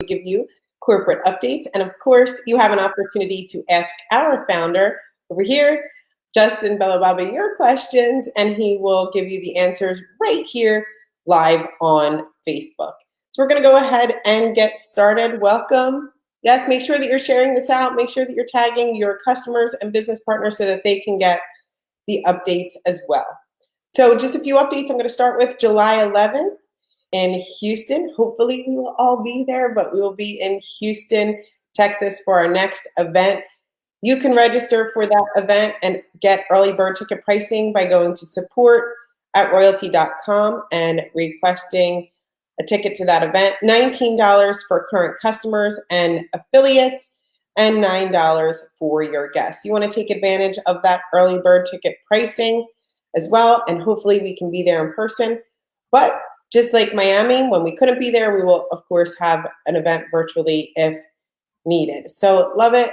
give you corporate updates. And of course, you have an opportunity to ask our founder over here, Justin Bellababa, your questions, and he will give you the answers right here live on Facebook. So we're going to go ahead and get started. Welcome. Yes, make sure that you're sharing this out. Make sure that you're tagging your customers and business partners so that they can get the updates as well. So just a few updates. I'm going to start with July 11th in Houston. Hopefully we will all be there, but we will be in Houston, Texas for our next event. You can register for that event and get early bird ticket pricing by going to support@royaltie.com and requesting a ticket to that event. $19 for current customers and affiliates, and $9 for your guests. You want to take advantage of that early bird ticket pricing as well, and hopefully we can be there in person. But just like Miami, when we couldn't be there, we will of course have an event virtually if needed. So love it.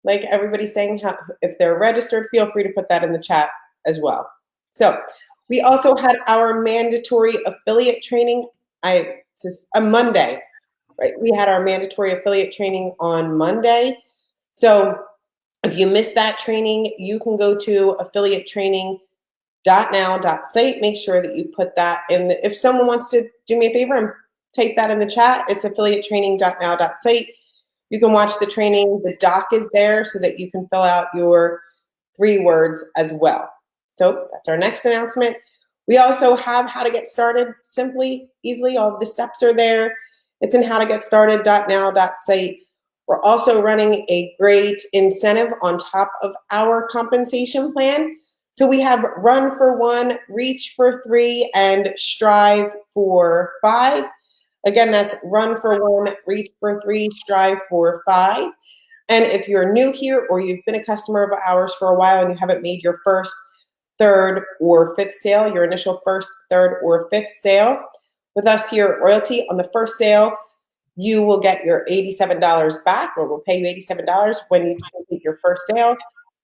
Like everybody's saying, if they're registered, feel free to put that in the chat as well. So we also had our mandatory affiliate training. It's a Monday, right? We had our mandatory affiliate training on Monday. So if you missed that training, you can go to affiliatetraining.now.site. Make sure that you put that in. If someone wants to do me a favor and type that in the chat, it's affiliatetraining.now.site. You can watch the training. The doc is there so that you can fill out your 3 words as well. So that's our next announcement. We also have how to get started simply, easily. All of the steps are there. It's in howtogetstarted.now.site. We're also running a great incentive on top of our compensation plan. So we have Run for 1, Reach for 3, and Strive for 5. Again, that's Run for 1, Reach for 3, Strive for 5. And if you're new here or you've been a customer of ours for a while and you haven't made your first, third, or fifth sale, your initial first, third, or fifth sale with us here at Royaltie, on the first sale, you will get your $87 back, or we'll pay you $87 when you complete your first sale.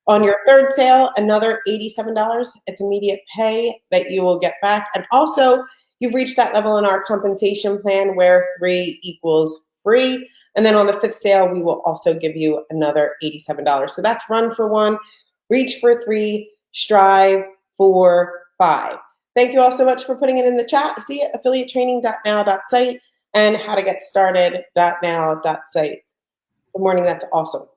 On your third sale, another $87. It's immediate pay that you will get back. And also, you've reached that level in our compensation plan where 3 equals free. And then on the fifth sale, we will also give you another $87. So that's Run for 1, Reach for 3, Strive for 5. Thank you all so much for putting it in the chat. See it, affiliatetraining.now.site and howtogetstarted.now.site. Good morning, that's awesome.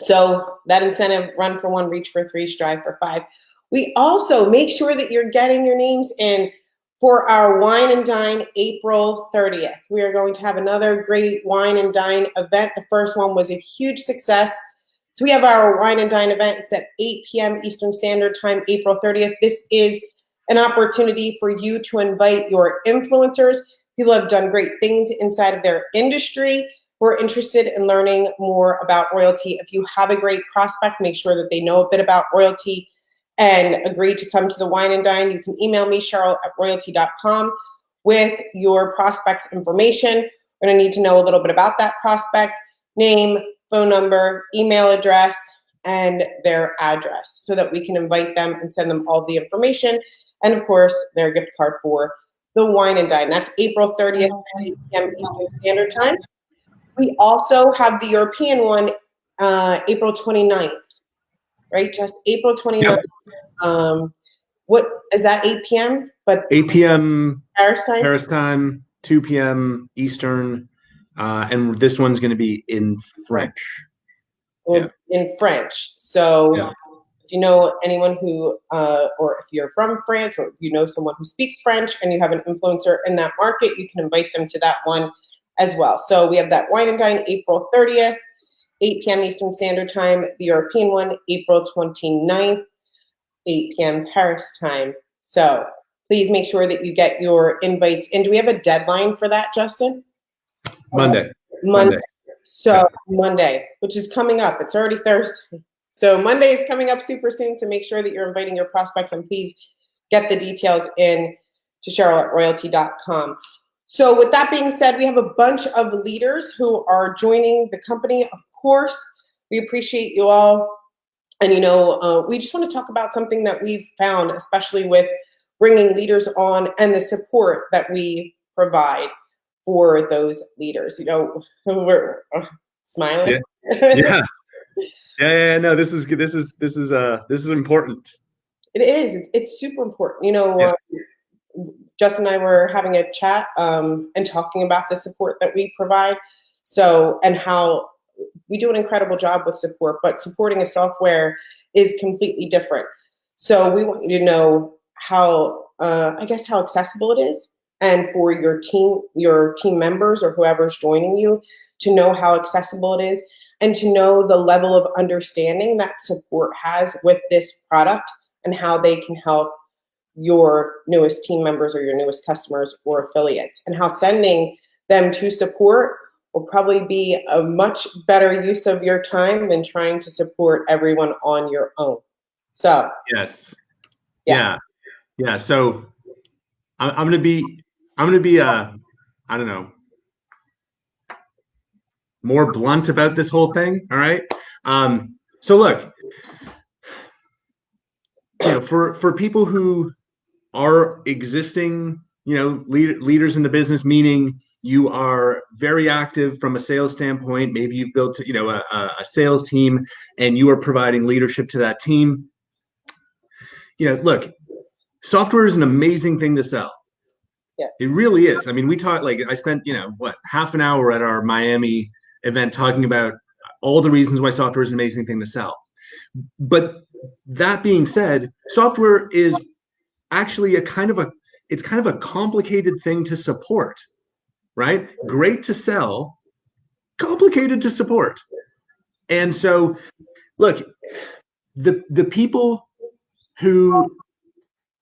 So that incentive, Run for 1, Reach for 3, Strive for 5. We also make sure that you're getting your names in for our Wine and Dine April 30th. We are going to have another great Wine and Dine event. The first one was a huge success. So we have our Wine and Dine event. It's at 8 p.m. Eastern Standard Time, April 30th. This is an opportunity for you to invite your influencers. People have done great things inside of their industry who are interested in learning more about Royaltie. If you have a great prospect, make sure that they know a bit about Royaltie and agree to come to the Wine and Dine. You can email me, Cheryl@royaltie.com, with your prospect's information. We're going to need to know a little bit about that prospect, name, phone number, email address, and their address so that we can invite them and send them all the information. And of course, their gift card for the Wine and Dine. That's April 30th, 8 p.m. Eastern Standard Time. We also have the European one, April 29th, right? Just April 29th. What is that, 8 p.m.? But 8 p.m. Paris time, 2 p.m. Eastern. And this one's going to be in French. In French. So if you know anyone who, or if you're from France, or you know someone who speaks French and you have an influencer in that market, you can invite them to that one as well. So we have that Wine and Dine April 30th, 8 p.m. Eastern Standard Time. The European one, April 29th, 8 p.m. Paris time. So please make sure that you get your invites in. Do we have a deadline for that, Justin? Monday. So Monday, which is coming up. It's already Thursday. So Monday is coming up super soon. So make sure that you're inviting your prospects, and please get the details in to Cheryl@royaltie.com. So with that being said, we have a bunch of leaders who are joining the company. Of course, we appreciate you all. And, you know, we just want to talk about something that we've found, especially with bringing leaders on and the support that we provide for those leaders. We're smiling. Yeah. Yeah. No, this is good. This is important. It is. It's super important. Yeah. Justin and I were having a chat and talking about the support that we provide. So, and how we do an incredible job with support, but supporting a software is completely different. So we want you to know how, how accessible it is, and for your team members or whoever's joining you to know how accessible it is, and to know the level of understanding that support has with this product and how they can help your newest team members or your newest customers or affiliates, and how sending them to support will probably be a much better use of your time than trying to support everyone on your own. So yes. Yeah. So I'm gonna be I don't know, more blunt about this whole thing. All right. So look, for people who are existing, leaders in the business, meaning you are very active from a sales standpoint. Maybe you've built, a sales team and you are providing leadership to that team. Look, software is an amazing thing to sell. Yeah. It really is. I mean, I spent, half an hour at our Miami event talking about all the reasons why software is an amazing thing to sell. But that being said, software is actually it's kind of a complicated thing to support, right? Great to sell, complicated to support. And so, look, the people who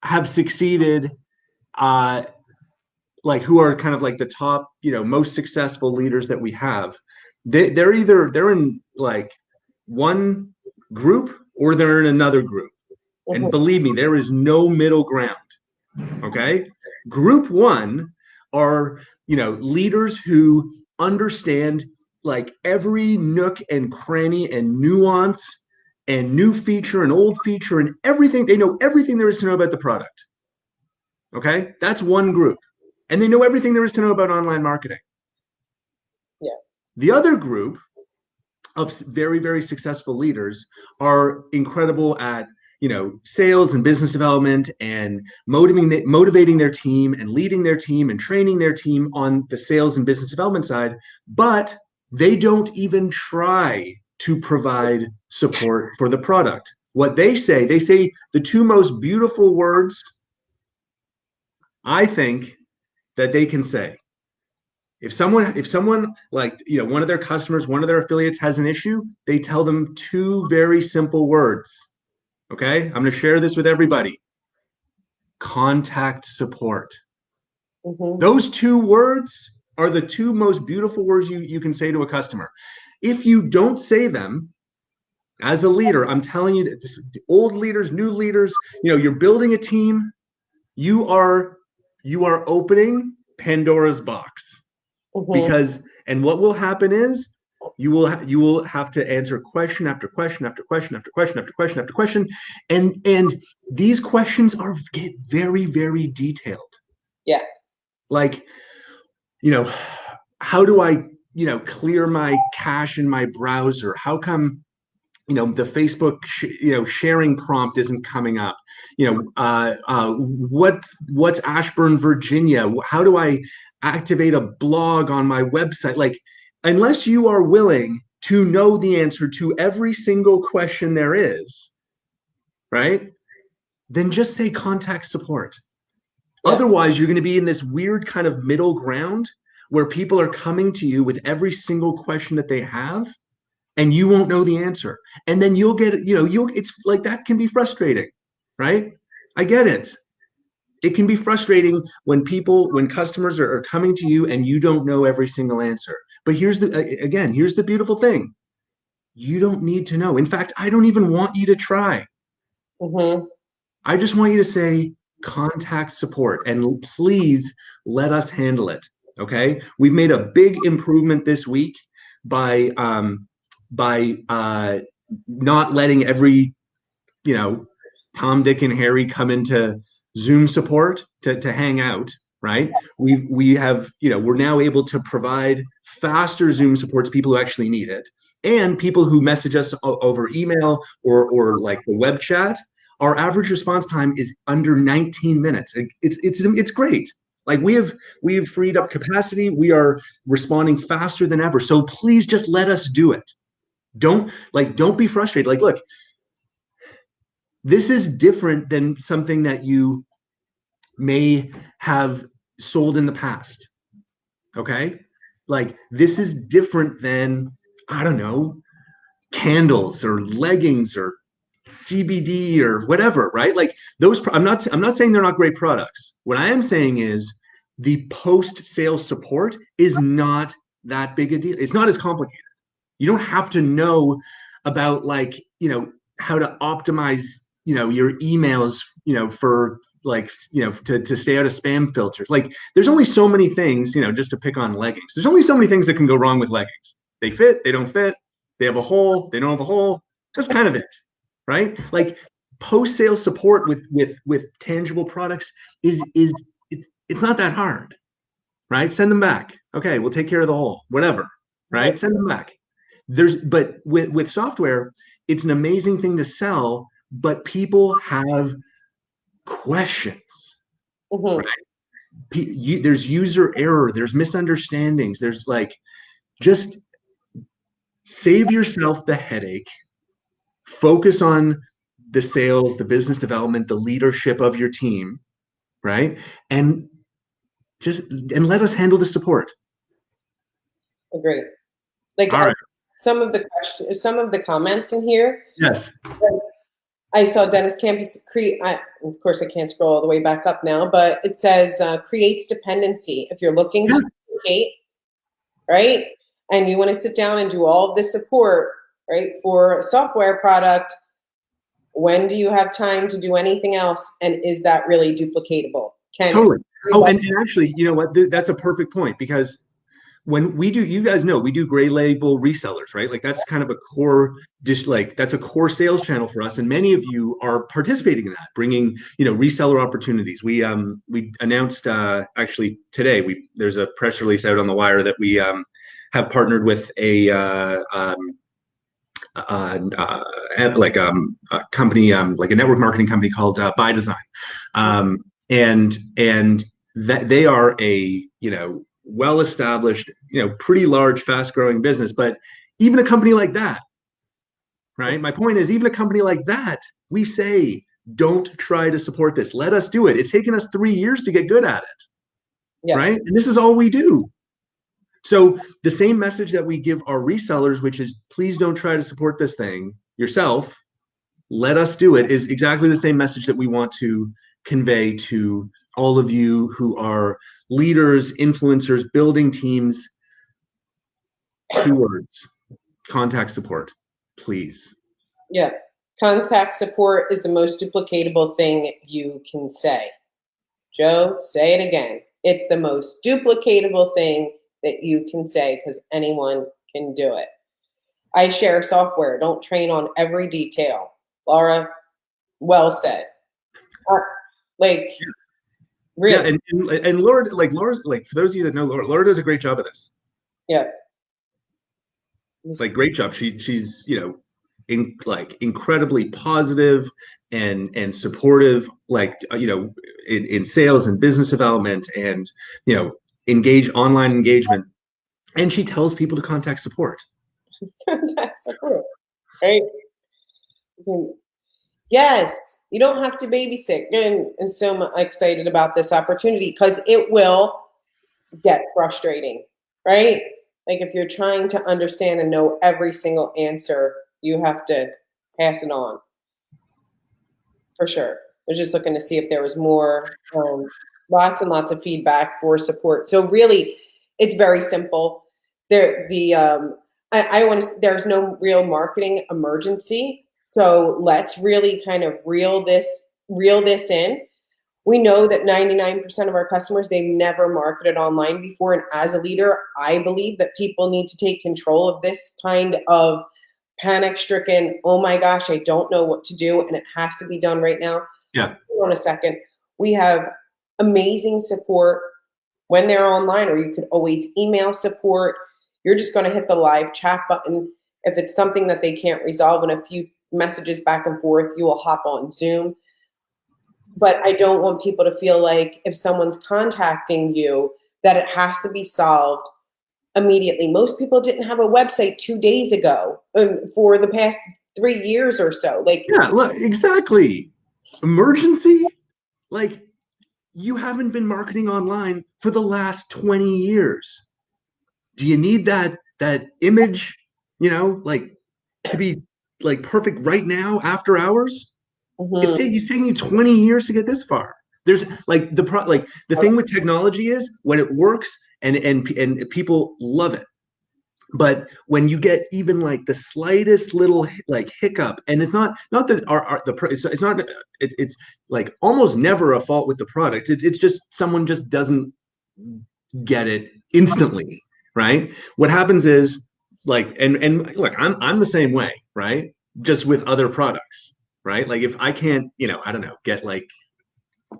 have succeeded, who are kind of like the top, most successful leaders that we have, they're in like one group or they're in another group. Mm-hmm. And believe me, there is no middle ground. Okay. Group one are, leaders who understand like every nook and cranny and nuance and new feature and old feature and everything. They know everything there is to know about the product. Okay. That's one group. And they know everything there is to know about online marketing. Yeah. The other group of very, very successful leaders are incredible at, sales and business development and motivating their team and leading their team and training their team on the sales and business development side, but they don't even try to provide support for the product. What they say the two most beautiful words I think that they can say. If someone like, one of their customers, one of their affiliates has an issue, they tell them two very simple words. Okay, I'm going to share this with everybody. Contact support. Mm-hmm. Those two words are the two most beautiful words you can say to a customer. If you don't say them as a leader, I'm telling you that old leaders, new leaders, you're building a team. You are opening Pandora's box. Mm-hmm. Because, and what will happen is you will have to answer question after question after question after question after question after question, and these questions get very, very detailed. Yeah. Like, how do I, clear my cache in my browser? How come, the Facebook, sharing prompt isn't coming up? What's Ashburn, Virginia? How do I activate a blog on my website? Like, unless you are willing to know the answer to every single question there is, right? Then just say contact support. Yeah. Otherwise, you're going to be in this weird kind of middle ground where people are coming to you with every single question that they have, and you won't know the answer. And then you'll get, it's like, that can be frustrating, right? I get it. It can be frustrating when customers are coming to you and you don't know every single answer. But here's the beautiful thing. You don't need to know. In fact, I don't even want you to try. Mm-hmm. I just want you to say contact support and please let us handle it. Okay. We've made a big improvement this week by not letting every, Tom, Dick, and Harry come into Zoom support to hang out. right? We have, we're now able to provide faster Zoom support to people who actually need it, and people who message us over email or like the web chat. Our average response time is under 19 minutes. It's great. Like we have freed up capacity. We are responding faster than ever. So please just let us do it. Don't be frustrated. Like, look, this is different than something that you may have sold in the past. Okay? Like, this is different than, I don't know, candles or leggings or CBD or whatever, right? Like those I'm not saying they're not great products. What I am saying is the post-sale support is not that big a deal. It's not as complicated. You don't have to know about, like, how to optimize, your emails, for, like, to stay out of spam filters. Like, there's only so many things, just to pick on leggings. There's only so many things that can go wrong with leggings. They fit, they don't fit, they have a hole, they don't have a hole. That's kind of it, right? Like, post-sale support with tangible products it's not that hard, right? Send them back. Okay, we'll take care of the hole, whatever, right? Send them back. But with software, it's an amazing thing to sell, but people have questions, Mm-hmm. right? There's user error, there's misunderstandings, there's, like, just save yourself the headache, focus on the sales, the business development, the leadership of your team, right? And let us handle the support. Agree. Like, All right. some of the questions, some of the comments in here. Yes. I saw Dennis Campus create. Of course, I can't scroll all the way back up now, but it says creates dependency. If you're looking to communicate, right, and you want to sit down and do all of the support, right, for a software product, when do you have time to do anything else? And is that really duplicatable? Totally. Oh, and actually, you know what? That's a perfect point, because when we do, you guys know, we do gray label resellers, right? Like, that's kind of a core that's a core sales channel for us, and many of you are participating in that, bringing, reseller opportunities. We announced, actually today, there's a press release out on the wire that we have partnered with a company, like a network marketing company called By Design, and that they are a, well-established, pretty large, fast-growing business. But even a company like that, right? My point is, even a company like that, we say, don't try to support this. Let us do it. It's taken us 3 years to get good at it, right? And this is all we do. So the same message that we give our resellers, which is, please don't try to support this thing yourself, let us do it, is exactly the same message that we want to convey to all of you who are leaders, influencers, building teams. 2 words: contact support, please. Yeah. Contact support is the most duplicatable thing you can say. Joe, say it again. It's the most duplicatable thing that you can say, because anyone can do it. I share software. Don't train on every detail. Laura, well said. Really. Yeah, and Laura's, like, for those of you that know Laura does a great job of this. Yeah. Like, great job. She's, incredibly positive and supportive, like, in sales and business development, and, online engagement. And she tells people to contact support. Contact support, right? Yes, you don't have to babysit. And so excited about this opportunity, because it will get frustrating, right? Like, if you're trying to understand and know every single answer, you have to pass it on. For sure. I was just looking to see if there was more, lots and lots of feedback for support. So really, it's very simple. There's no real marketing emergency. So let's really kind of reel this in. We know that 99% of our customers, they've never marketed online before. And as a leader, I believe that people need to take control of this kind of panic-stricken, oh my gosh, I don't know what to do, and it has to be done right now. Yeah. Hold on a second. We have amazing support when they're online, or you could always email support. You're just going to hit the live chat button. If it's something that they can't resolve in a few messages back and forth, you will hop on Zoom. But I don't want people to feel like if someone's contacting you, that it has to be solved immediately. Most people didn't have a website 2 days ago for the past 3 years or so. Like, Yeah, look, exactly. Emergency? Like, you haven't been marketing online for the last 20 years. Do you need that image, like to be like perfect right now after hours? It's taking you 20 years to get this far. There's like the thing with technology is when it works and people love it. But when you get even like the slightest little like hiccup, and it's not that it's not it's like almost never a fault with the product. It's just someone just doesn't get it instantly, right? What happens is like and look, I'm the same way, right? Just with other products, right? Like if I can't, I don't know, get like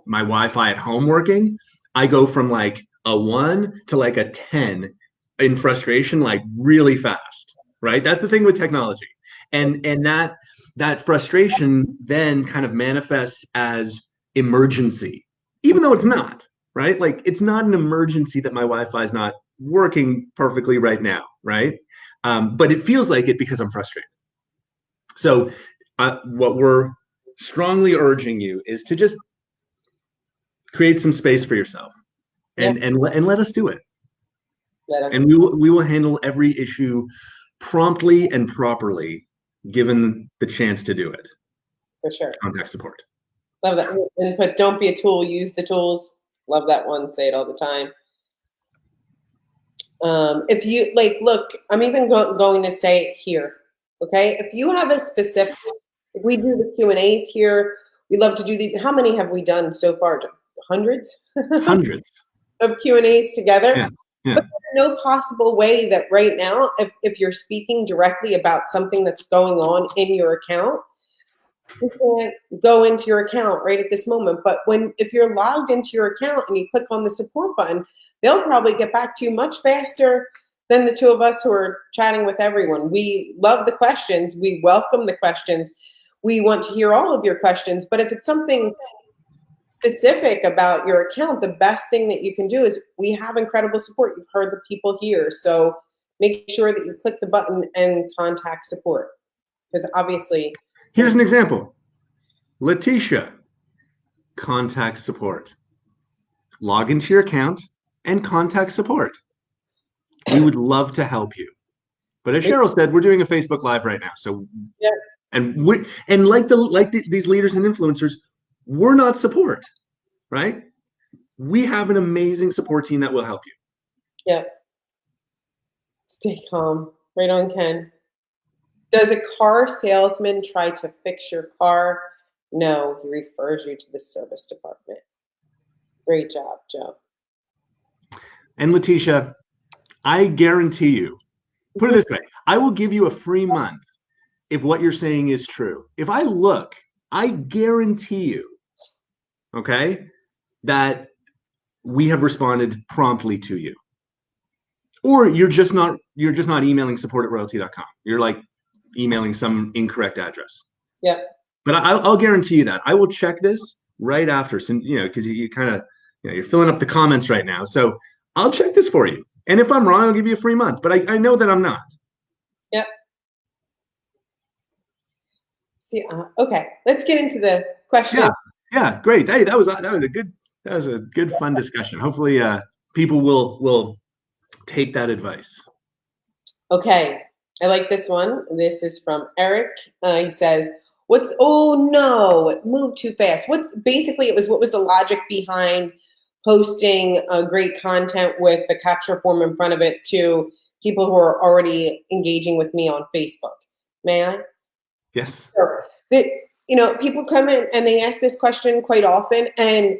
my Wi-Fi at home working, I go from like a 1 to like a 10 in frustration, like really fast, right? That's the thing with technology. And that frustration then kind of manifests as emergency, even though it's not, right? Like it's not an emergency that my Wi-Fi is not working perfectly right now, right? But it feels like it because I'm frustrated. So what we're strongly urging you is to just create some space for yourself and let us do it. And we will handle every issue promptly and properly, given the chance to do it. For sure. Contact support. Love that. And put, don't be a tool, use the tools. Love that one. Say it all the time. If you like, look, I'm even going to say it here. Okay. If you have a specific, if we do the Q&As here, we love to do these. How many have we done so far? Hundreds? Hundreds. Of Q&As together. Yeah. Yeah. But there's no possible way that right now, if you're speaking directly about something that's going on in your account, you can't go into your account right at this moment. But if you're logged into your account and you click on the support button, they'll probably get back to you much faster than the two of us who are chatting with everyone. We love the questions. We welcome the questions. We want to hear all of your questions. But if it's something specific about your account, the best thing that you can do is we have incredible support. You've heard the people here. So make sure that you click the button and contact support. Because obviously, here's an example. Letitia, contact support. Log into your account and contact support. We would love to help you. But as Cheryl said, we're doing a Facebook Live right now. So yeah. And these leaders and influencers, we're not support, right? We have an amazing support team that will help you. Yeah. Stay calm. Right on, Ken. Does a car salesman try to fix your car? No, he refers you to the service department. Great job, Joe. And Letitia, I guarantee you, put it this way, I will give you a free month if what you're saying is true. If I look, I guarantee you, okay, that we have responded promptly to you. Or you're just not emailing support@royaltie.com. You're like emailing some incorrect address. Yeah. But I'll guarantee you that I will check this right after, because you kind of, you're filling up the comments right now. So I'll check this for you. And if I'm wrong, I'll give you a free month. But I know that I'm not. Yep. See, okay, let's get into the question. Yeah, great. Hey, that was a good fun discussion. Hopefully, people will take that advice. Okay, I like this one. This is from Eric. He says, oh no, it moved too fast. What was the logic behind posting great content with the capture form in front of it to people who are already engaging with me on Facebook? May I? Yes. Sure. People come in and they ask this question quite often, and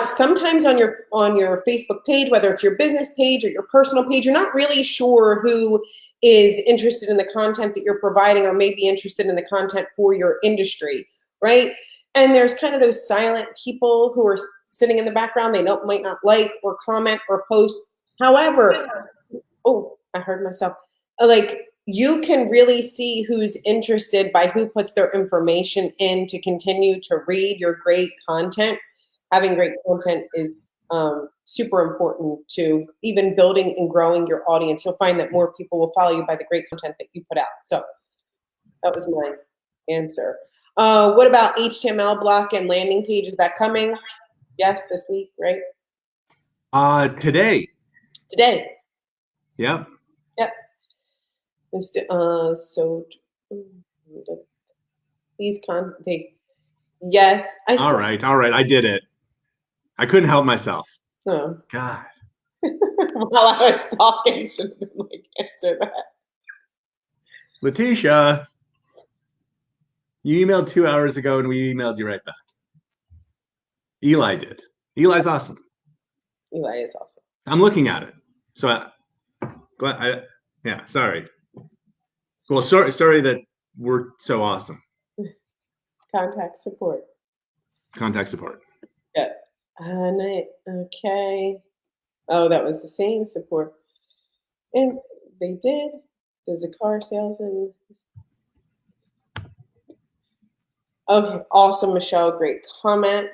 sometimes on your Facebook page, whether it's your business page or your personal page, you're not really sure who is interested in the content that you're providing or may be interested in the content for your industry, right? And there's kind of those silent people who are sitting in the background they might not like or comment or post. However, oh, I heard myself. Like, you can really see who's interested by who puts their information in to continue to read your great content. Having great content is super important to even building and growing your audience. You'll find that more people will follow you by the great content that you put out. So that was my answer. What about HTML block and landing page? Is that coming? Yes, this week, right? Today. Today. Yep. Yep. So please contact. Yes, I still. All right. I did it. I couldn't help myself. Oh. God. While I was talking, should have been like, answer that. Letitia, you emailed 2 hours ago and we emailed you right back. Eli did. Eli's awesome. Eli is awesome. I'm looking at it. So sorry. Well, sorry that we're so awesome. Contact support. Yeah. Okay. Oh, that was the same support. And they did. There's a car sales and. Okay, awesome, Michelle. Great comment.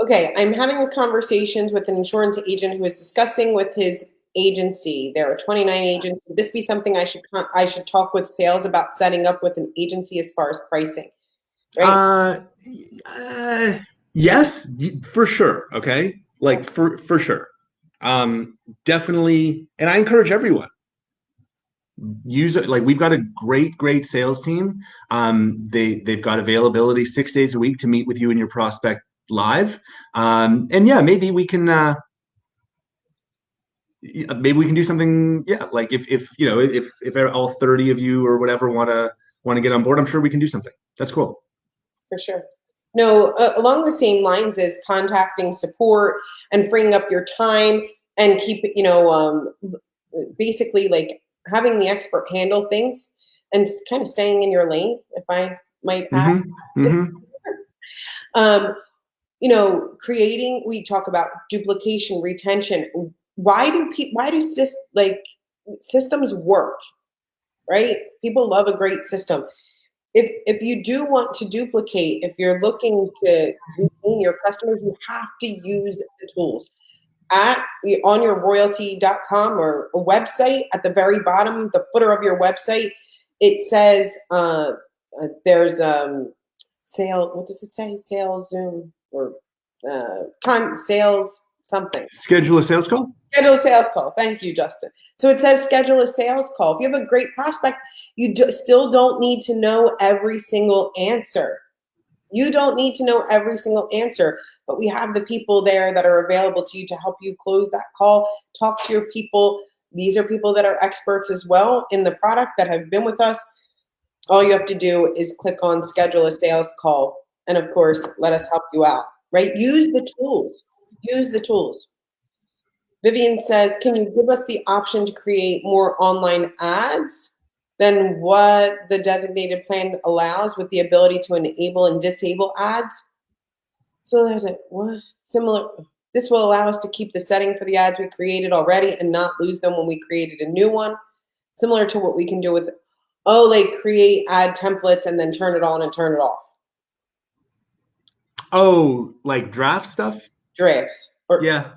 Okay, I'm having a conversations with an insurance agent who is discussing with his agency. There are 29 agents. Would this be something I should talk with sales about setting up with an agency as far as pricing? Right? Yes, for sure. Okay, like for sure. Definitely, and I encourage everyone. Use it. Like, we've got a great sales team. They've got availability 6 days a week to meet with you and your prospect live. And yeah, maybe we can do something. Yeah, like if all 30 of you or whatever want to get on board, I'm sure we can do something. That's cool. For sure. No, along the same lines as contacting support and freeing up your time and keep it, basically like having the expert handle things and kind of staying in your lane, if I might add. Creating. We talk about duplication, retention. Why do systems work? Right? People love a great system. If you do want to duplicate, if you're looking to retain your customers, you have to use the tools. On your royaltie.com or a website, at the very bottom, the footer of your website, it says there's sale. What does it say? Sales Zoom or sales something. Schedule a sales call? Schedule a sales call. Thank you, Justin. So it says schedule a sales call. If you have a great prospect, you still don't need to know every single answer. You don't need to know every single answer, but we have the people there that are available to you to help you close that call, talk to your people. These are people that are experts as well in the product that have been with us. All you have to do is click on schedule a sales call. And of course, let us help you out, right? Use the tools. Use the tools. Vivian says, can you give us the option to create more online ads than what the designated plan allows, with the ability to enable and disable ads? So similar. This will allow us to keep the setting for the ads we created already and not lose them when we created a new one. Similar to what we can do with, create ad templates and then turn it on and turn it off. Oh, like draft stuff? Drafts. Yeah.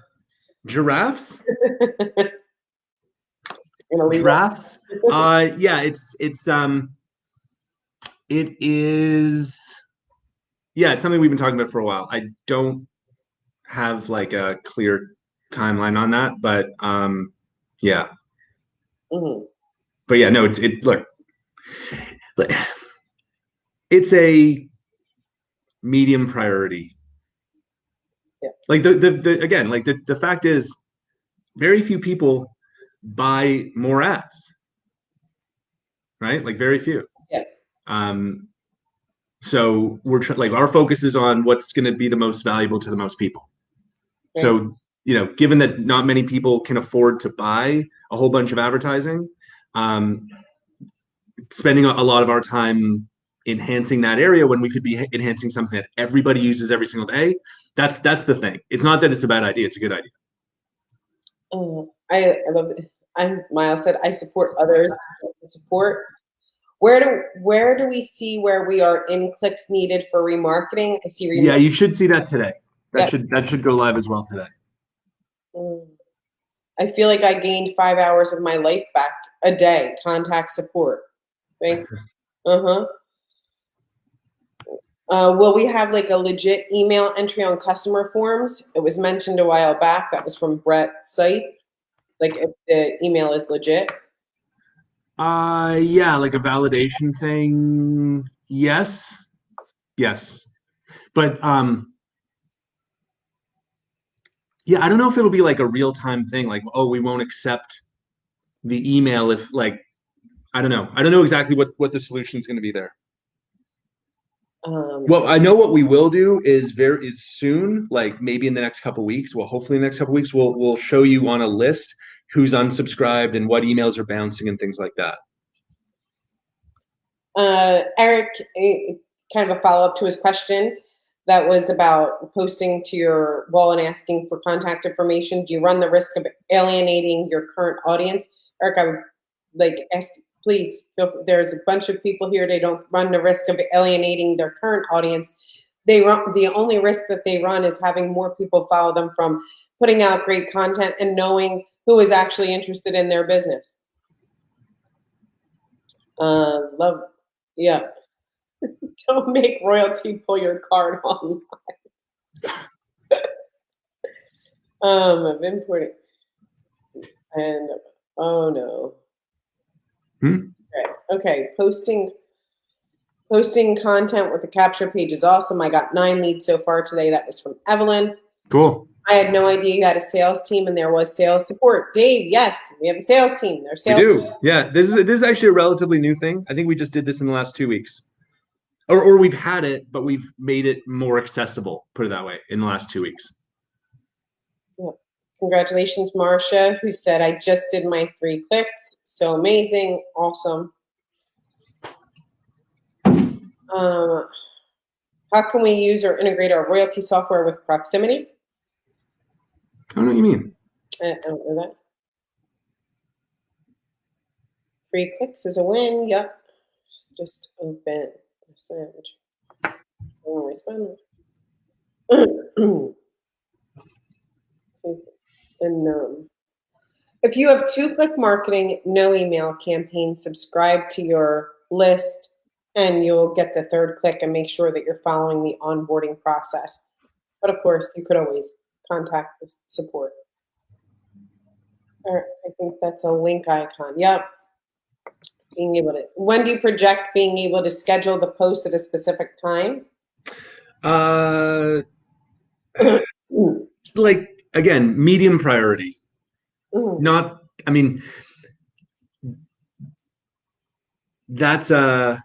Giraffes? Drafts? Yeah, it's something we've been talking about for a while. I don't have like a clear timeline on that, but yeah. Mm-hmm. But yeah, no, look, it's a medium priority. Yeah. Like the fact is, very few people buy more ads, right? Like, very few. Yeah. So we're our focus is on what's going to be the most valuable to the most people. Right. So, given that not many people can afford to buy a whole bunch of advertising, spending a lot of our time enhancing that area when we could be enhancing something that everybody uses every single day. That's the thing. It's not that it's a bad idea. It's a good idea. I love it. Miles said, I support others to support. Where do we see where we are in clicks needed for remarketing? I see Yeah, you should see that today. Yep. That should go live as well today. I feel like I gained 5 hours of my life back a day. Contact support. Right? Will we have like a legit email entry on customer forms? It was mentioned a while back. That was from Brett's site. Like if the email is legit. Yeah, like a validation thing. Yes. But yeah, I don't know if it'll be like a real-time thing, like, oh, we won't accept the email if, like, I don't know. I don't know exactly what the solution is going to be there. Well, I know what we will do is soon, like maybe in the next couple of weeks. Well, hopefully in the next couple of weeks, we'll show you on a list who's unsubscribed and what emails are bouncing and things like that. Eric, kind of a follow-up to his question that was about posting to your wall and asking for contact information. Do you run the risk of alienating your current audience? Eric, I would like ask, please, there's a bunch of people here. They don't run the risk of alienating their current audience. The only risk that they run is having more people follow them from putting out great content and knowing who is actually interested in their business. Love, yeah. Don't make Royaltie pull your card online. I've imported and oh no. Okay, posting content with the capture page is awesome. I got 9 leads so far today. That was from Evelyn. Cool. I had no idea you had a sales team and there was sales support. Dave, yes, we have a sales team. There's sales. We do. Yeah, this is actually a relatively new thing. I think we just did this in the last 2 weeks. Or we've had it, but we've made it more accessible, put it that way, in the last 2 weeks. Yeah. Congratulations, Marcia, who said, I just did my 3 clicks. So amazing. Awesome. How can we use or integrate our Royaltie software with proximity? I don't know what you mean. I don't know that. 3 clicks is a win. Yep. Just open. Sandwich. And if you have 2-click marketing, no email campaign, subscribe to your list and you'll get the 3rd click and make sure that you're following the onboarding process. But of course, you could always contact the support. All right, I think that's a link icon. Yep. Being able to. When do you project being able to schedule the post at a specific time? Like, again, medium priority. Not, I mean, that's I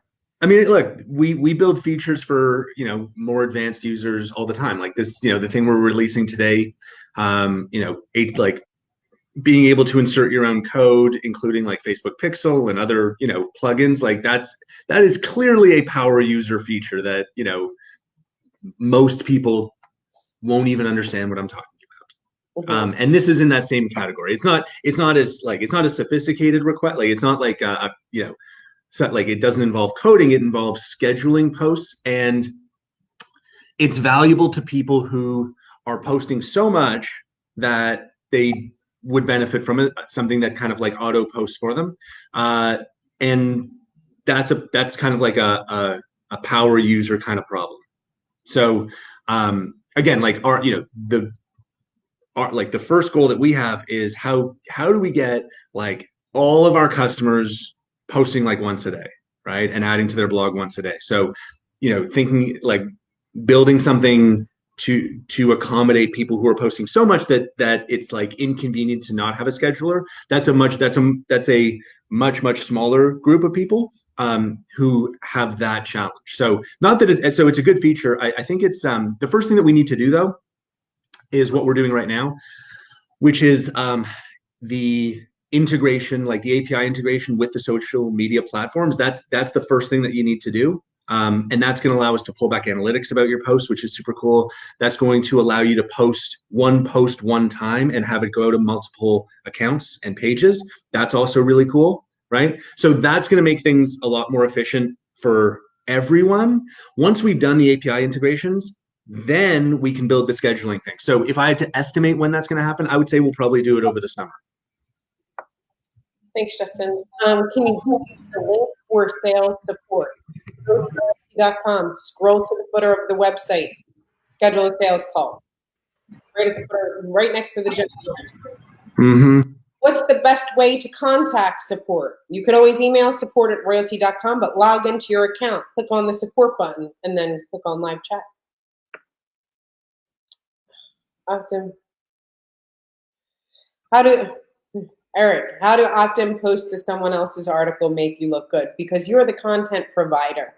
mean, look, we build features for, you know, more advanced users all the time. Like this, you know, the thing we're releasing today, you know, like being able to insert your own code, including like Facebook Pixel and other, you know, plugins, like that is clearly a power user feature that, you know, most people won't even understand what I'm talking about. And this is in that same category. It's not as like, it's not a sophisticated request. Like it's not like you know, so like it doesn't involve coding. It involves scheduling posts, and it's valuable to people who are posting so much that they would benefit from it, something that kind of like auto posts for them. And that's kind of like a power user kind of problem. So again, like like the first goal that we have is how do we get like all of our customers posting like once a day, right? And adding to their blog once a day. So, you know, thinking like building something to accommodate people who are posting so much that it's like inconvenient to not have a scheduler. That's a much smaller group of people who have that challenge. So not that it's a good feature. I think it's the first thing that we need to do though is what we're doing right now, which is integration, like the API integration with the social media platforms, that's the first thing that you need to do. And that's going to allow us to pull back analytics about your posts, which is super cool. That's going to allow you to post one time and have it go to multiple accounts and pages. That's also really cool, right? So that's going to make things a lot more efficient for everyone. Once we've done the API integrations, then we can build the scheduling thing. So if I had to estimate when that's going to happen, I would say we'll probably do it over the summer. Thanks, Justin. Can you use the link for sales support? Go to royaltie.com, scroll to the footer of the website, schedule a sales call. Right at the footer, right next to the job. Mm-hmm. What's the best way to contact support? You could always email support@royaltie.com, but log into your account, click on the support button, and then click on live chat. Eric, how do opt-in posts to someone else's article make you look good? Because you're the content provider.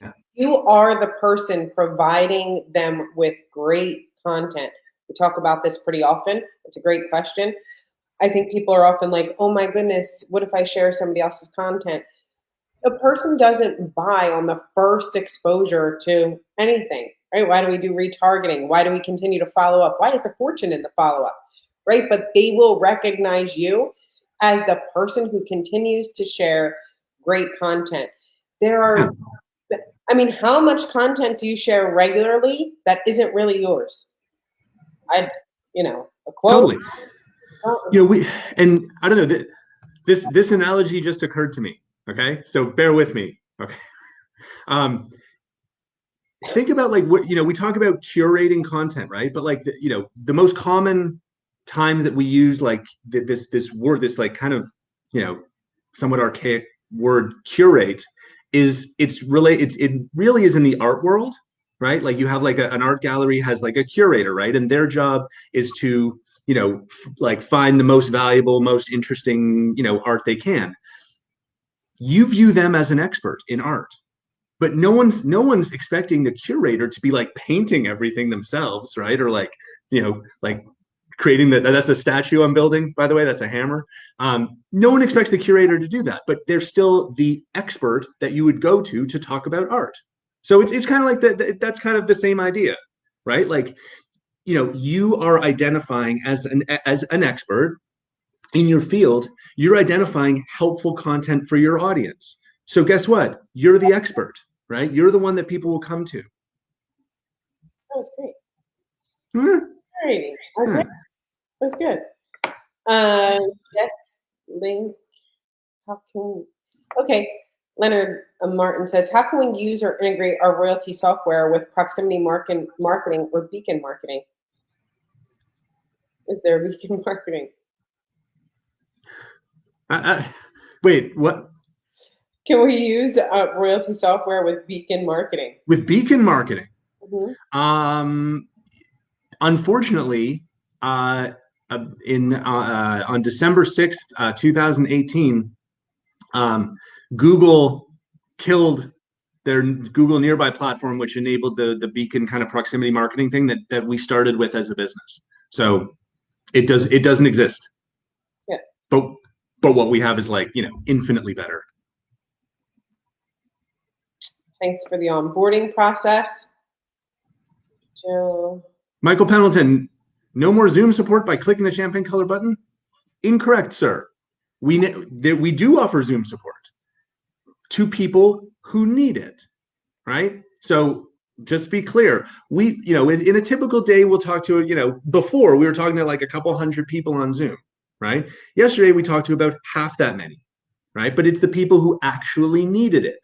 Yeah. You are the person providing them with great content. We talk about this pretty often. It's a great question. I think people are often like, oh my goodness, what if I share somebody else's content? A person doesn't buy on the first exposure to anything, right? Why do we do retargeting? Why do we continue to follow up? Why is the fortune in the follow-up, right? But they will recognize you as the person who continues to share great content. There are, I mean, how much content do you share regularly that isn't really yours? A quote. Totally. And I don't know, this analogy just occurred to me. Okay, so bear with me. Okay, think about like what we talk about curating content, right? But like the most common time that we use like this word, this like kind of somewhat archaic word curate, it really is in the art world, right? Like you have like an art gallery has like a curator, right? And their job is to like find the most valuable, most interesting art they can. You view them as an expert in art, but no one's expecting the curator to be like painting everything themselves, right? Or like like creating that's a statue I'm building, by the way. That's a hammer. No one expects the curator to do that, but they're still the expert that you would go to talk about art. So it's kind of like that's kind of the same idea, right? Like you are identifying as an expert in your field. You're identifying helpful content for your audience. So guess what? You're the expert, right? You're the one that people will come to. That was great. Yeah. Okay. That's good. Yes, link. How can okay. Leonard Martin says, how can we use or integrate our royalty software with proximity marketing or beacon marketing? Is there beacon marketing? Wait, what? Can we use royalty software with beacon marketing? With beacon marketing? Mm-hmm. Unfortunately, on December 6th, 2018, Google killed their Google Nearby platform, which enabled the beacon kind of proximity marketing thing that we started with as a business. So it doesn't exist. Yeah. But what we have is like infinitely better. Thanks for the onboarding process, Joe. Michael Pendleton, no more Zoom support by clicking the champagne color button? Incorrect, sir. We do offer Zoom support to people who need it, right? So just be clear. We, in a typical day, we'll talk to, before we were talking to like a couple hundred people on Zoom, right? Yesterday, we talked to about half that many, right? But it's the people who actually needed it,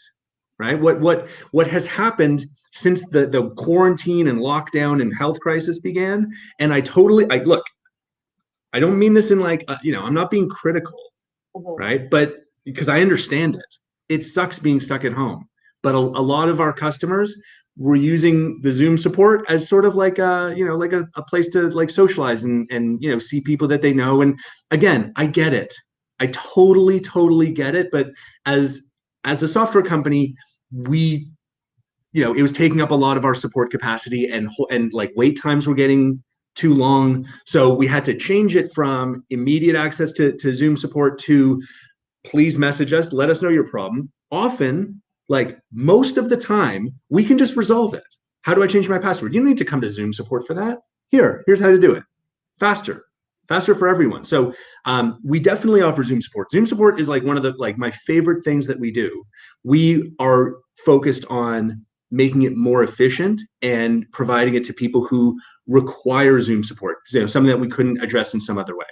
right? What has happened since the quarantine and lockdown and health crisis began? And I look, I don't mean this in like, I'm not being critical, right? But because I understand it. It sucks being stuck at home. But a lot of our customers were using the Zoom support as sort of like like a place to like socialize and see people that they know. And again, I get it. I totally get it. But as a software company, we it was taking up a lot of our support capacity, and like wait times were getting too long. So we had to change it from immediate access to Zoom support to please message us, let us know your problem. Often, like most of the time, we can just resolve it. How do I change my password? You don't need to come to Zoom support for that. Here's how to do it. Faster, faster for everyone. So we definitely offer Zoom support. Zoom support is like one of the like my favorite things that we do. We are focused on making it more efficient and providing it to people who require Zoom support. Something that we couldn't address in some other way.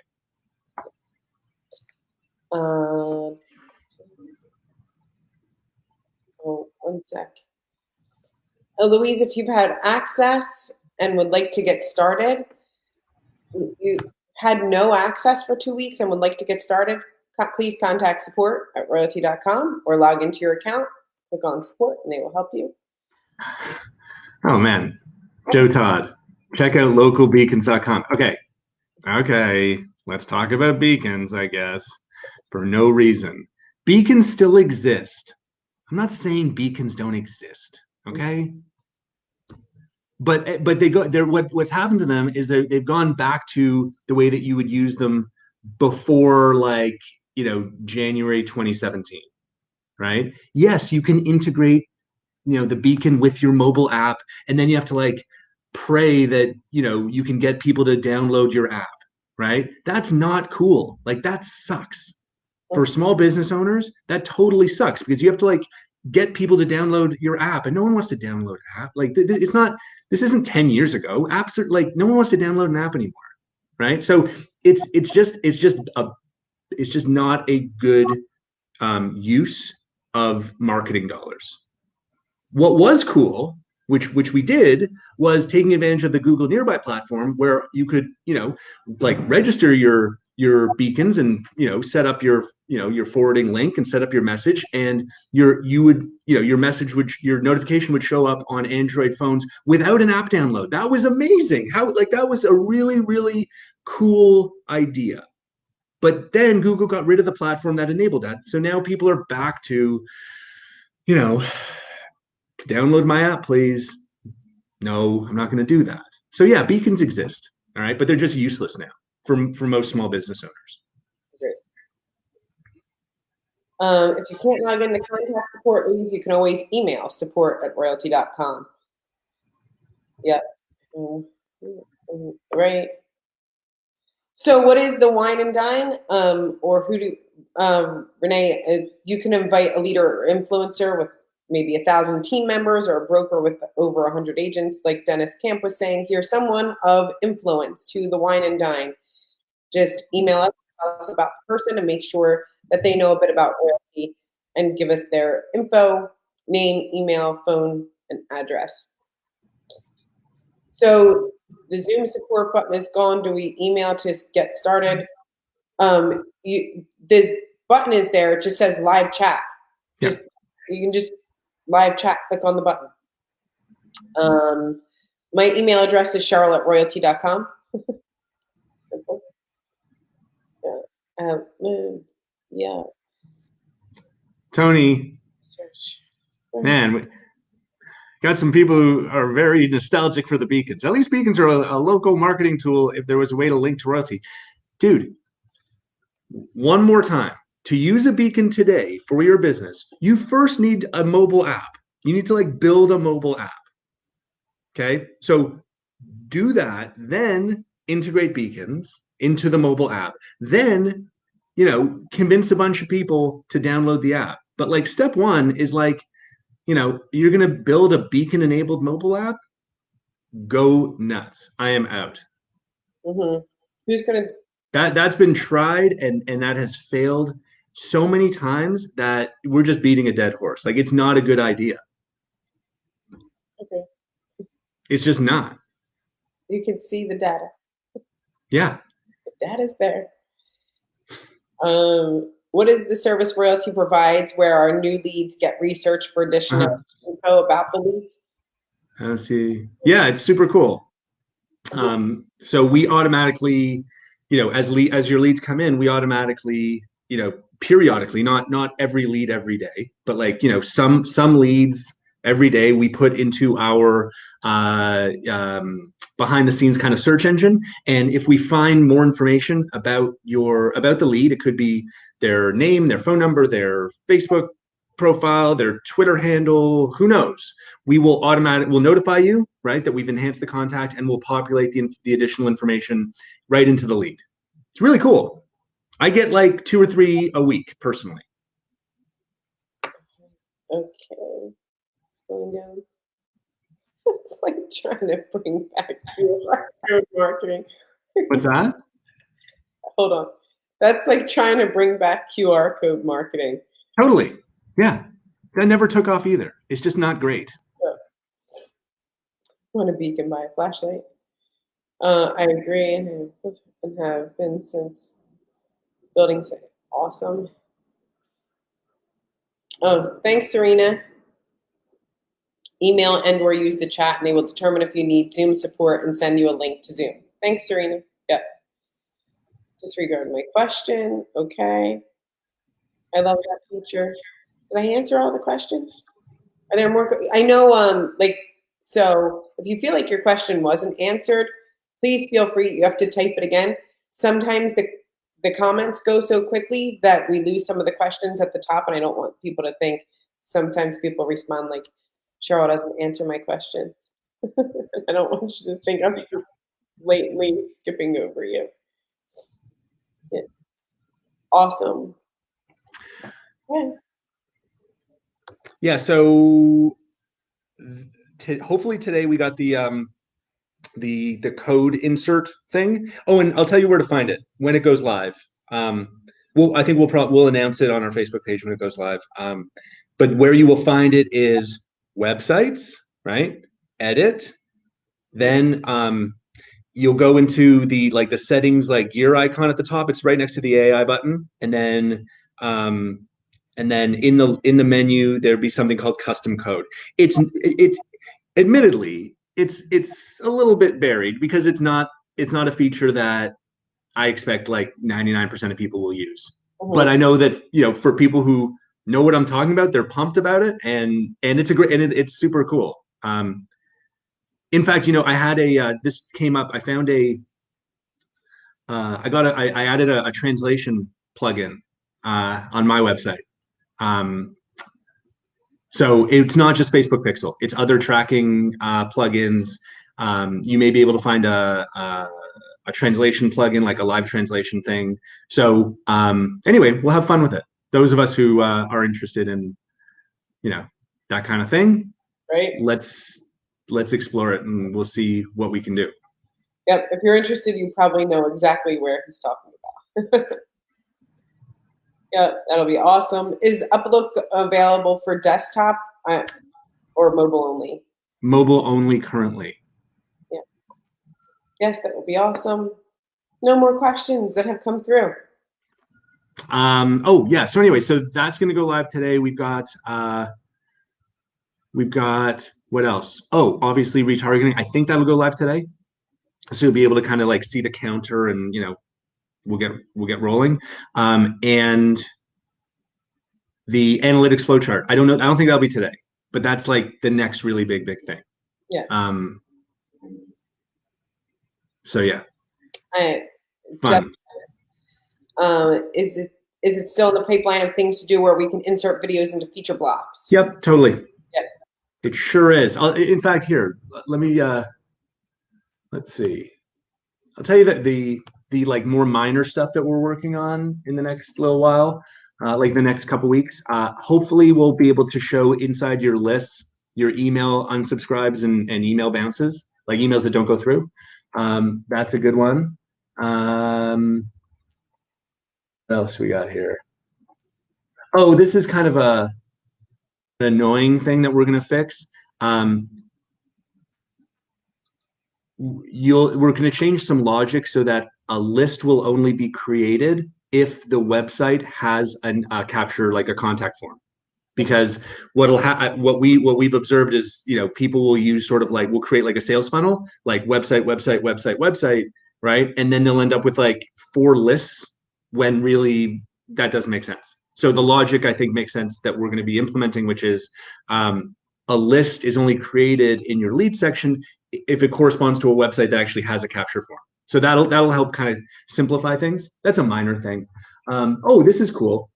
One sec. Louise, if you've had access and would like to get started, you had no access for 2 weeks and would like to get started, please contact support@royaltie.com or log into your account, click on support, and they will help you. Oh, man. Joe Todd, check out localbeacons.com. Okay. Let's talk about beacons, I guess, for no reason. Beacons still exist. I'm not saying beacons don't exist, okay? But what's happened to them is they've gone back to the way that you would use them before, like, January 2017, right? Yes, you can integrate, the beacon with your mobile app, and then you have to like pray that, you can get people to download your app, right? That's not cool. Like, that sucks. For small business owners, that totally sucks because you have to like get people to download your app, and no one wants to download an app. Like, it's not, this isn't 10 years ago. Apps are like, no one wants to download an app anymore, right? So it's just not a good use of marketing dollars. What was cool, which we did, was taking advantage of the Google Nearby platform, where you could, like register your beacons and set up your forwarding link and set up your message, and your notification would show up on Android phones without an app download. That was amazing. That was a really, really cool idea. But then Google got rid of the platform that enabled that. So now people are back to, download my app, please. No, I'm not going to do that. So yeah, beacons exist, all right, but they're just useless now for most small business owners. Great. If you can't log into contact support, Louise, you can always email support@royaltie.com. Yep. Right. So what is the wine and dine? Or who do, Renee, you can invite a leader or influencer with maybe 1,000 team members, or a broker with over 100 agents, like Dennis Camp was saying here, someone of influence to the wine and dine. Just email us, tell us about the person, and make sure that they know a bit about Royaltie, and give us their info, name, email, phone, and address. So the Zoom support button is gone. Do we email to get started? The button is there. It just says live chat. You can just live chat, click on the button. My email address is cheryl@royaltie.com. Simple. Yeah. Tony, man, we got some people who are very nostalgic for the beacons. At least beacons are a local marketing tool if there was a way to link to Royaltie. Dude, one more time. To use a beacon today for your business, you first need a mobile app. You need to like build a mobile app. Okay, so do that, then integrate beacons into the mobile app. Then, convince a bunch of people to download the app. But like step one is like, you're going to build a beacon enabled mobile app. Go nuts. I am out. Mm-hmm. Who's going to? That's been tried and that has failed so many times that we're just beating a dead horse. Like, it's not a good idea. Okay. It's just not. You can see the data. Yeah. The data's there. What is the service Royaltie provides where our new leads get research for additional info about the leads? Let's see. Yeah, it's super cool. So we automatically, as your leads come in, we automatically, periodically, not every lead every day, but like, some leads every day we put into our behind the scenes kind of search engine. And if we find more information about the lead, it could be their name, their phone number, their Facebook profile, their Twitter handle, who knows? We'll notify you, right, that we've enhanced the contact, and we'll populate the additional information right into the lead. It's really cool. I get like 2 or 3 a week personally. Okay. Going down. It's like trying to bring back QR code marketing. What's that? Hold on. That's like trying to bring back QR code marketing. Totally. Yeah. That never took off either. It's just not great. Yeah. Want a beacon by a flashlight. I agree and have been since building site. Awesome. Oh, thanks, Serena. Email and or use the chat, and they will determine if you need Zoom support and send you a link to Zoom. Thanks, Serena. Yep. Disregard my question. Okay. I love that feature. Did I answer all the questions? Are there more? I know, so if you feel like your question wasn't answered, please feel free. You have to type it again. Sometimes the comments go so quickly that we lose some of the questions at the top, and I don't want people to think sometimes people respond like, Cheryl doesn't answer my questions. I don't want you to think I'm just blatantly skipping over you. Yeah. Awesome. Yeah. Yeah, so hopefully today we got the code insert thing. Oh, and I'll tell you where to find it when it goes live. I think we'll announce it on our Facebook page when it goes live. But where you will find it is websites, right? Edit. Then you'll go into the settings, like gear icon at the top. It's right next to the AI button, and then in the menu there'd be something called custom code. It's admittedly it's a little bit buried because it's not a feature that I expect like 99% of people will use. Mm-hmm. But I know that, for people who know what I'm talking about, they're pumped about it, and it's it's super cool. In fact, I had this came up. I found I added a translation plugin on my website. So it's not just Facebook Pixel; it's other tracking plugins. You may be able to find a translation plugin, like a live translation thing. So anyway, we'll have fun with it. Those of us who are interested in, that kind of thing, right? Let's explore it, and we'll see what we can do. Yep. If you're interested, you probably know exactly where he's talking about. Yeah, that'll be awesome. Is Uplook available for desktop or mobile only? Mobile only currently. Yeah. Yes, that will be awesome. No more questions that have come through. Oh yeah. So anyway, so that's going to go live today. We've got what else? Oh, obviously retargeting. I think that'll go live today. So you'll be able to kind of like see the counter, and we'll get rolling. And the analytics flowchart. I don't know. I don't think that'll be today, but that's like the next really big thing. Yeah. So yeah. Fun. Is it still in the pipeline of things to do where we can insert videos into feature blocks? Yep, totally. Yep. It sure is. In fact, here, let me let's see. I'll tell you that the like more minor stuff that we're working on in the next little while, like the next couple weeks, hopefully we'll be able to show inside your lists your email unsubscribes and email bounces, like emails that don't go through. That's a good one. What else we got here? Oh, this is kind of an annoying thing that we're going to fix. We're going to change some logic so that a list will only be created if the website has a capture, like a contact form. Because what we've observed is, people will use sort of like, we'll create like a sales funnel, like website, right? And then they'll end up with like 4 lists when really that doesn't make sense. So the logic, I think, makes sense that we're going to be implementing, which is a a list is only created in your lead section if it corresponds to a website that actually has a capture form. So that'll help kind of simplify things. That's a minor thing. Oh, this is cool.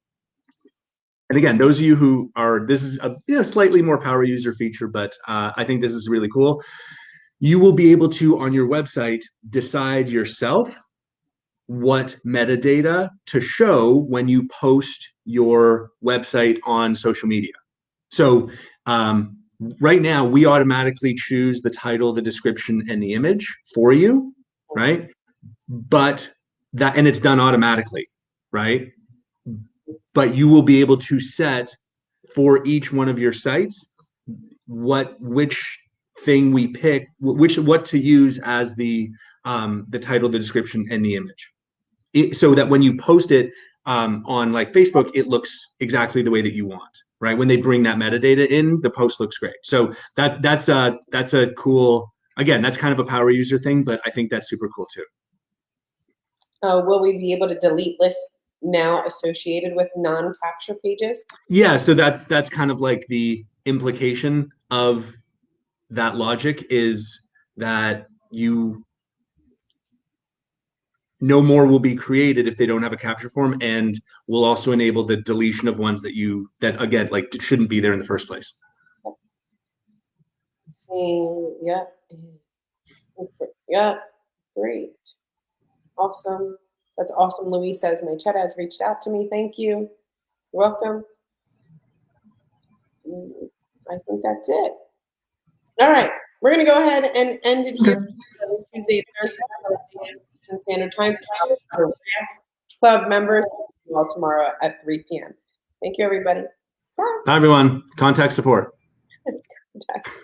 And again, those of you who are, this is a slightly more power user feature, but I think this is really cool. You will be able to, on your website, decide yourself what metadata to show when you post your website on social media. So right now, we automatically choose the title, the description, and the image for you, right? But that, and it's done automatically, right? But you will be able to set for each one of your sites which thing we pick, what to use as the title, the description, and the image, so that when you post it on like Facebook, it looks exactly the way that you want, right? When they bring that metadata in, the post looks great. So that's a cool, again, that's kind of a power user thing, but I think that's super cool too. Will we be able to delete lists now associated with non-capture pages? Yeah, so that's kind of like the implication of that logic, is that no more will be created if they don't have a capture form, and will also enable the deletion of ones that again, like, shouldn't be there in the first place. See, yep. Yep. Great. Awesome. That's awesome. Louise says, my chat has reached out to me. Thank you. You're welcome. I think that's it. All right. We're going to go ahead and end it here. Tuesday, Thursday, Eastern Standard Time. Club members, well, tomorrow at 3 p.m. Thank you, everybody. Bye, everyone. Contact support. Contacts.